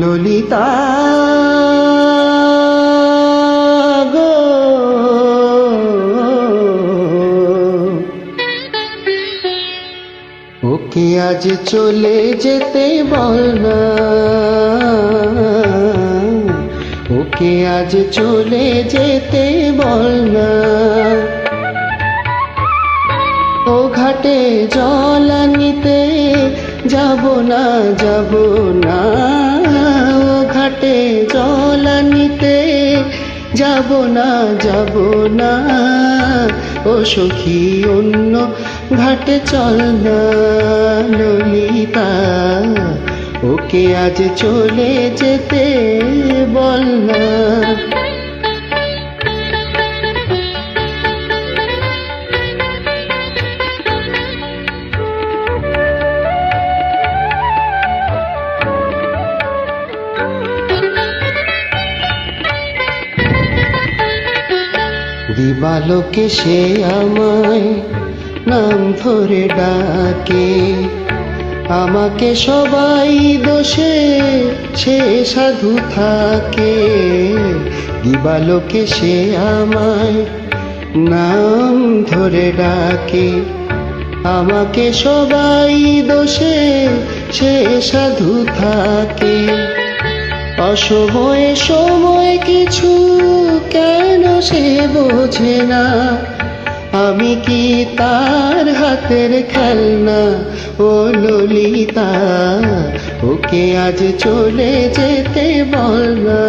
ললিতা গো, ওকে আজ চলে যেতে বল না, ওকে আজ চলে যেতে বল না। ও ঘাটে জল আনিতে যাব না, যাব না, ও ঘাটে জল আনিতে যাব না, যাব না। ও সখী অন্য ঘাটে চল না ললিতা, ওকে আজ চলে যেতে বল না। দিবালোকে সে আমায় নাম ধরে ডাকে, আমাকে সবাই দোষে সে সাধু থাকে। দিবালোকে সে আমায় নাম ধরে ডাকে, আমাকে সবাই দোষে সে সাধু থাকে। অসময়ে সময় কিছু কেন সে বোঝে না, আমি কি তার হাতের খেলনা? ও ললিতা, ওকে আজ চলে যেতে বল না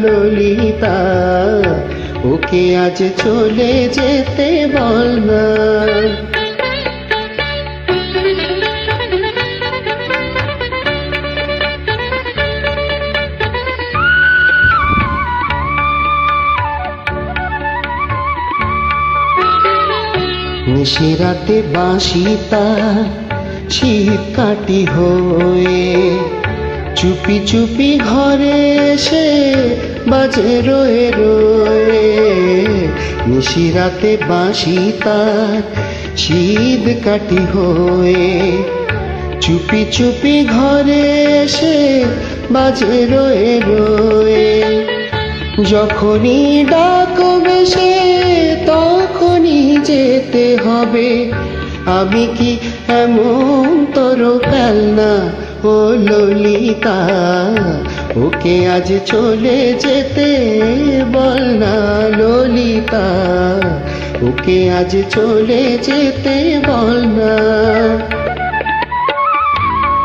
ললিতা, ওকে আজ চলে যেতে বল না। নিশিরাতে বাঁশি তার শীত কাটি হয়ে, চুপি চুপি ঘরে এসে বাজে রয়ে রয়ে। নিশিরাতে বাঁশি তার শীত কাটি হয়ে, চুপি চুপি ঘরে এসে বাজে রয়ে রয়ে। যখনই ডাকবে সে তখনই যেতে হবে, আমি কি এমন তোর খেলনা? ও ললিতা, ওকে আজ চলে যেতে বল না ললিতা, ওকে আজ চলে যেতে বল না।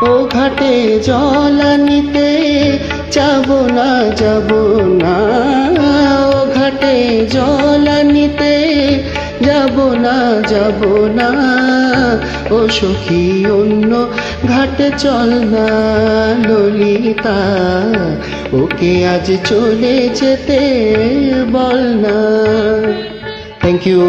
ও ঘাটে জল আনিতে যাব না, যাব না, ও ঘাটে জল আনিতে যাব না, যাব না। ও সখী অন্য ঘাটে চল না ললিতা, ওকে আজ চলে যেতে বল না। Thank you.